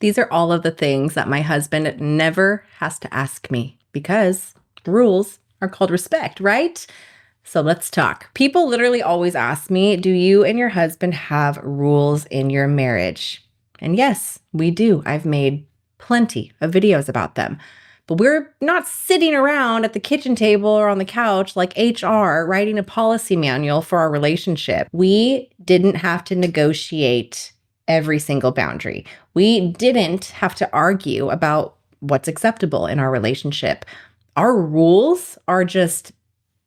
These are all of the things that my husband never has to ask me because rules are called respect, right? So let's talk. People literally always ask me, do you and your husband have rules in your marriage? And yes, we do. I've made plenty of videos about them. But we're not sitting around at the kitchen table or on the couch like HR writing a policy manual for our relationship. We didn't have to negotiate every single boundary. We didn't have to argue about what's acceptable in our relationship. Our rules are just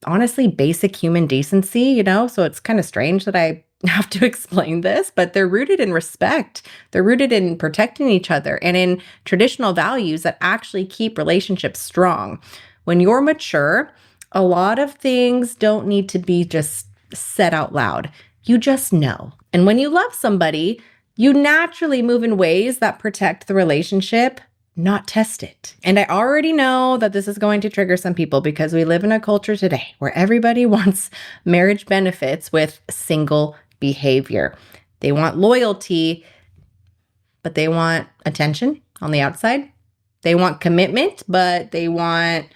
honestly basic human decency, So it's kind of strange that I have to explain this, but they're rooted in respect. They're rooted in protecting each other and in traditional values that actually keep relationships strong. When you're mature, a lot of things don't need to be just said out loud. You just know. And when you love somebody, you naturally move in ways that protect the relationship, not test it. And I already know that this is going to trigger some people because we live in a culture today where everybody wants marriage benefits with single behavior. They want loyalty, but they want attention on the outside. They want commitment, but they want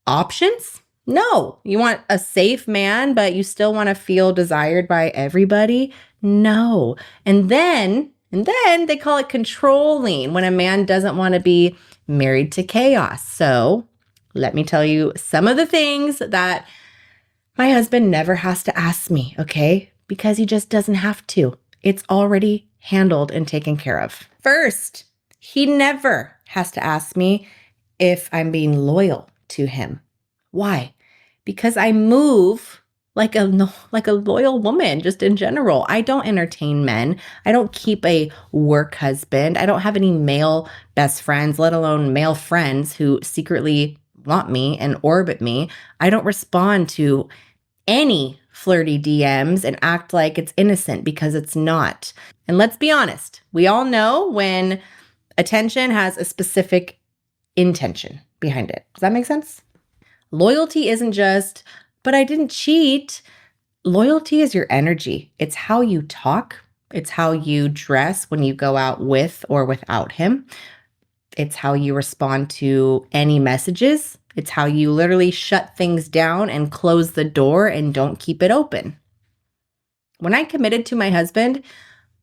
options. No, you want a safe man, but you still want to feel desired by everybody. No. And then they call it controlling when a man doesn't want to be married to chaos. So let me tell you some of the things that my husband never has to ask me, okay? Because he just doesn't have to. It's already handled and taken care of. First, he never has to ask me if I'm being loyal to him. Why? Because I move like a loyal woman, just in general. I don't entertain men. I don't keep a work husband. I don't have any male best friends, let alone male friends who secretly want me and orbit me. I don't respond to any flirty DMs and act like it's innocent because it's not. And let's be honest, we all know when attention has a specific intention behind it. Does that make sense? Loyalty isn't just, but I didn't cheat. Loyalty is your energy. It's how you talk. It's how you dress when you go out with or without him. It's how you respond to any messages. It's how you literally shut things down and close the door and don't keep it open. When I committed to my husband,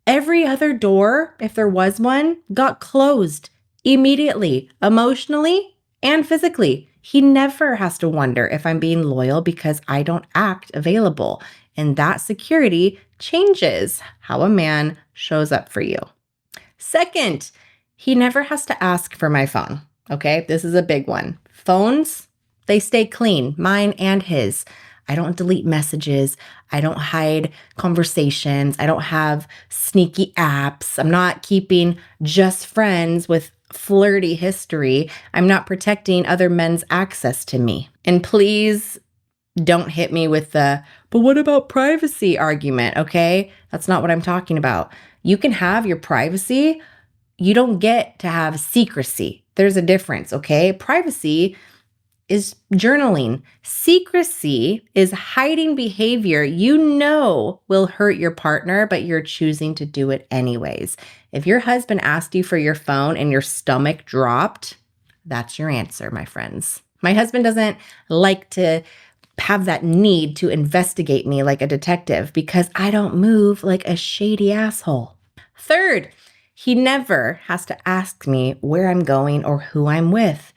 every other door, if there was one, got closed immediately, emotionally and physically. He never has to wonder if I'm being loyal because I don't act available. And that security changes how a man shows up for you. Second, he never has to ask for my phone. Okay, this is a big one. Phones, they stay clean, mine and his. I don't delete messages. I don't hide conversations. I don't have sneaky apps. I'm not keeping just friends with flirty history. I'm not protecting other men's access to me. And please don't hit me with the, but what about privacy argument, okay? That's not what I'm talking about. You can have your privacy. You don't get to have secrecy. There's a difference, okay? Privacy is journaling. Secrecy is hiding behavior you know will hurt your partner, but you're choosing to do it anyways. If your husband asked you for your phone and your stomach dropped, that's your answer, my friends. My husband doesn't like to have that need to investigate me like a detective because I don't move like a shady asshole. Third, he never has to ask me where I'm going or who I'm with.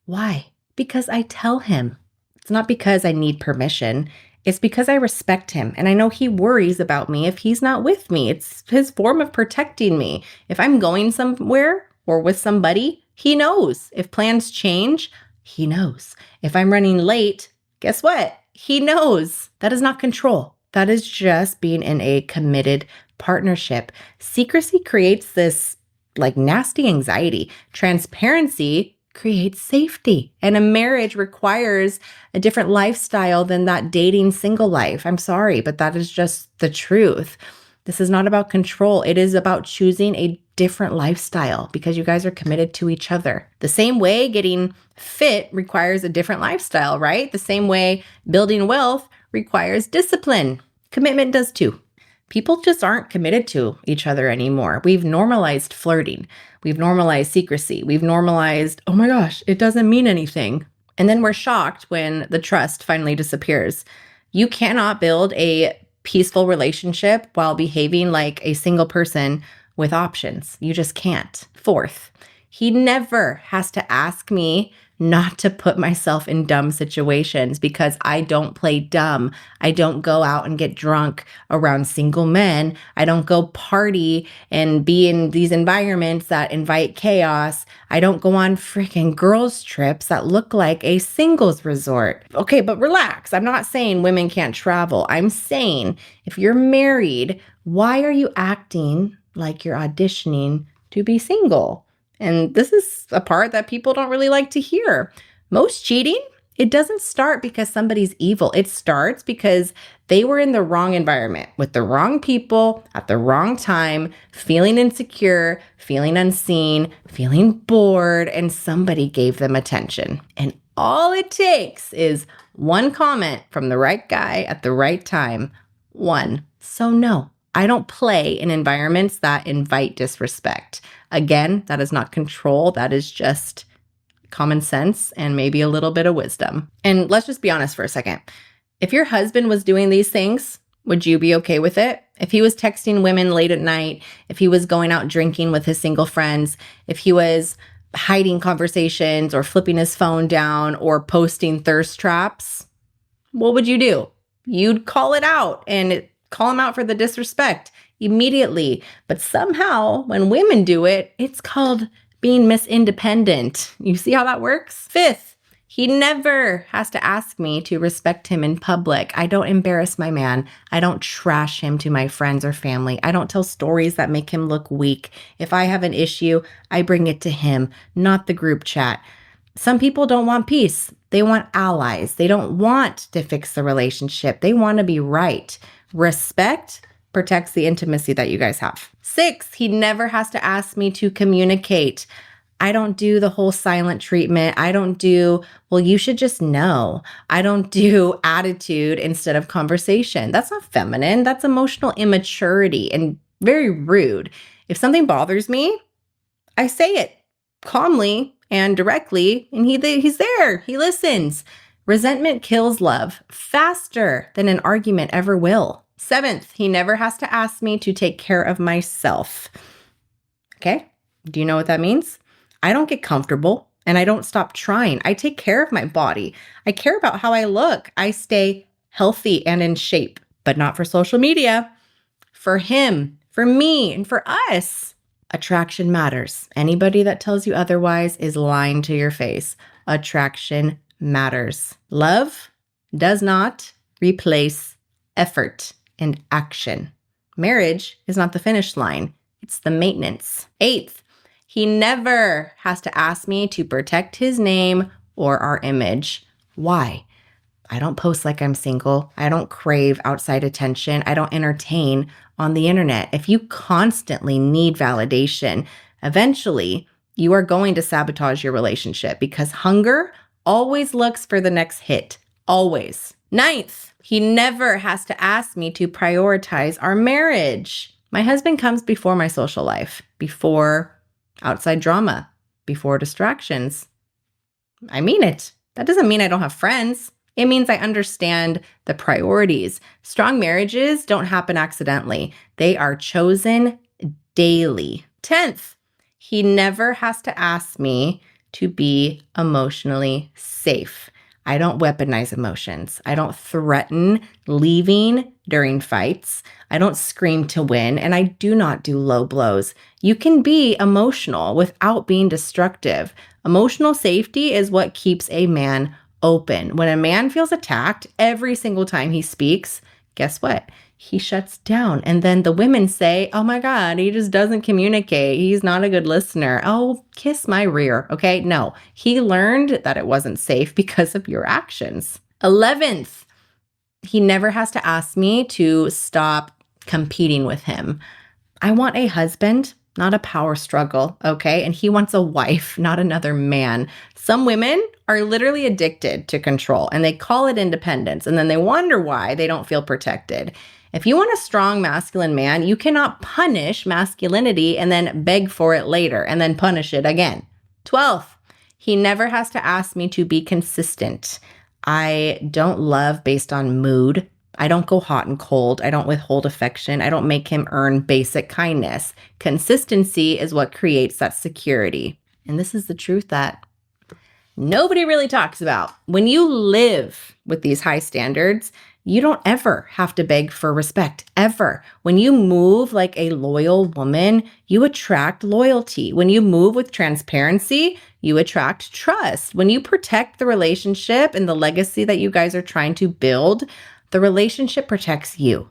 Why? Because I tell him. It's not because I need permission. It's because I respect him and I know he worries about me if he's not with me. It's his form of protecting me. If I'm going somewhere or with somebody, he knows. If plans change, he knows. If I'm running late, guess what? He knows. That is not control. That is just being in a committed partnership. Secrecy creates this nasty anxiety. Transparency creates safety. And a marriage requires a different lifestyle than that dating single life. I'm sorry, but that is just the truth. This is not about control. It is about choosing a different lifestyle because you guys are committed to each other. The same way getting fit requires a different lifestyle, right? The same way building wealth requires discipline. Commitment does too. People just aren't committed to each other anymore. We've normalized flirting. We've normalized secrecy. We've normalized, oh my gosh, it doesn't mean anything. And then we're shocked when the trust finally disappears. You cannot build a peaceful relationship while behaving like a single person with options. You just can't. Fourth, he never has to ask me not to put myself in dumb situations because I don't play dumb. I don't go out and get drunk around single men. I don't go party and be in these environments that invite chaos. I don't go on freaking girls' trips that look like a singles resort. Okay, but relax. I'm not saying women can't travel. I'm saying if you're married, why are you acting like you're auditioning to be single? And this is a part that people don't really like to hear. Most cheating, it doesn't start because somebody's evil. It starts because they were in the wrong environment with the wrong people at the wrong time, feeling insecure, feeling unseen, feeling bored, and somebody gave them attention. And all it takes is one comment from the right guy at the right time. One. So no, I don't play in environments that invite disrespect. Again, that is not control. That is just common sense and maybe a little bit of wisdom. And let's just be honest for a second. If your husband was doing these things, would you be okay with it? If he was texting women late at night, if he was going out drinking with his single friends, if he was hiding conversations or flipping his phone down or posting thirst traps, what would you do? You'd call it out and call him out for the disrespect immediately. But somehow when women do it, it's called being Miss Independent. You see how that works? Fifth, he never has to ask me to respect him in public. I don't embarrass my man. I don't trash him to my friends or family. I don't tell stories that make him look weak. If I have an issue, I bring it to him, not the group chat. Some people don't want peace. They want allies. They don't want to fix the relationship. They want to be right. Respect protects the intimacy that you guys have. 6, he never has to ask me to communicate. I don't do the whole silent treatment. I don't do, well, you should just know. I don't do attitude instead of conversation. That's not feminine. That's emotional immaturity and very rude. If something bothers me, I say it calmly and directly, and he's there. He listens. Resentment kills love faster than an argument ever will. 7th, he never has to ask me to take care of myself. Okay, do you know what that means? I don't get comfortable and I don't stop trying. I take care of my body. I care about how I look. I stay healthy and in shape, but not for social media. For him, for me, and for us. Attraction matters. Anybody that tells you otherwise is lying to your face. Attraction matters. Love does not replace effort and action. Marriage is not the finish line. It's the maintenance. 8th, he never has to ask me to protect his name or our image. Why? I don't post like I'm single. I don't crave outside attention. I don't entertain on the internet. If you constantly need validation, eventually you are going to sabotage your relationship because hunger always looks for the next hit. Always. 9th, he never has to ask me to prioritize our marriage. My husband comes before my social life, before outside drama, before distractions. I mean it. That doesn't mean I don't have friends. It means I understand the priorities. Strong marriages don't happen accidentally. They are chosen daily. 10th, he never has to ask me to be emotionally safe. I don't weaponize emotions. I don't threaten leaving during fights. I don't scream to win, and I do not do low blows. You can be emotional without being destructive. Emotional safety is what keeps a man open. When a man feels attacked every single time he speaks, guess what? He shuts down. And then the women say, oh my God, he just doesn't communicate. He's not a good listener. Oh, kiss my rear. Okay, no. He learned that it wasn't safe because of your actions. 11th, he never has to ask me to stop competing with him. I want a husband, not a power struggle, okay? And he wants a wife, not another man. Some women are literally addicted to control and they call it independence and then they wonder why they don't feel protected. If you want a strong masculine man, you cannot punish masculinity and then beg for it later and then punish it again. 12th, he never has to ask me to be consistent. I don't love based on mood. I don't go hot and cold. I don't withhold affection. I don't make him earn basic kindness. Consistency is what creates that security. And this is the truth that nobody really talks about. When you live with these high standards, you don't ever have to beg for respect, ever. When you move like a loyal woman, you attract loyalty. When you move with transparency, you attract trust. When you protect the relationship and the legacy that you guys are trying to build, the relationship protects you.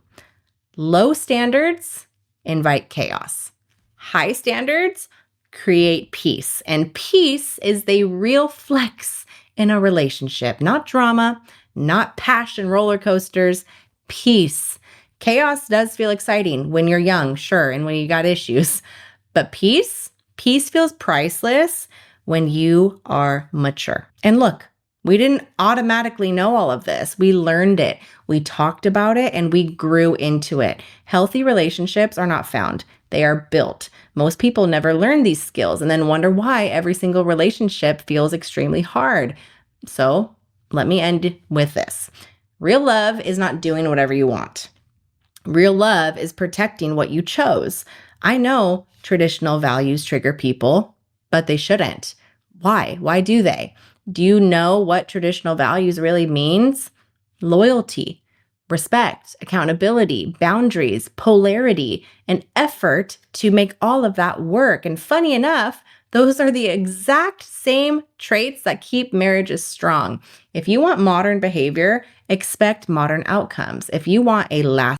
Low standards invite chaos. High standards create peace. And peace is the real flex in a relationship. Not drama, not passion roller coasters, peace. Chaos does feel exciting when you're young, sure, and when you got issues. But peace feels priceless when you are mature. And look, we didn't automatically know all of this. We learned it. We talked about it and we grew into it. Healthy relationships are not found. They are built. Most people never learn these skills and then wonder why every single relationship feels extremely hard. So let me end with this. Real love is not doing whatever you want. Real love is protecting what you chose. I know traditional values trigger people, but they shouldn't. Why? Why do they? Do you know what traditional values really means? Loyalty, respect, accountability, boundaries, polarity, and effort to make all of that work. And funny enough, those are the exact same traits that keep marriages strong. If you want modern behavior, expect modern outcomes. If you want a lasting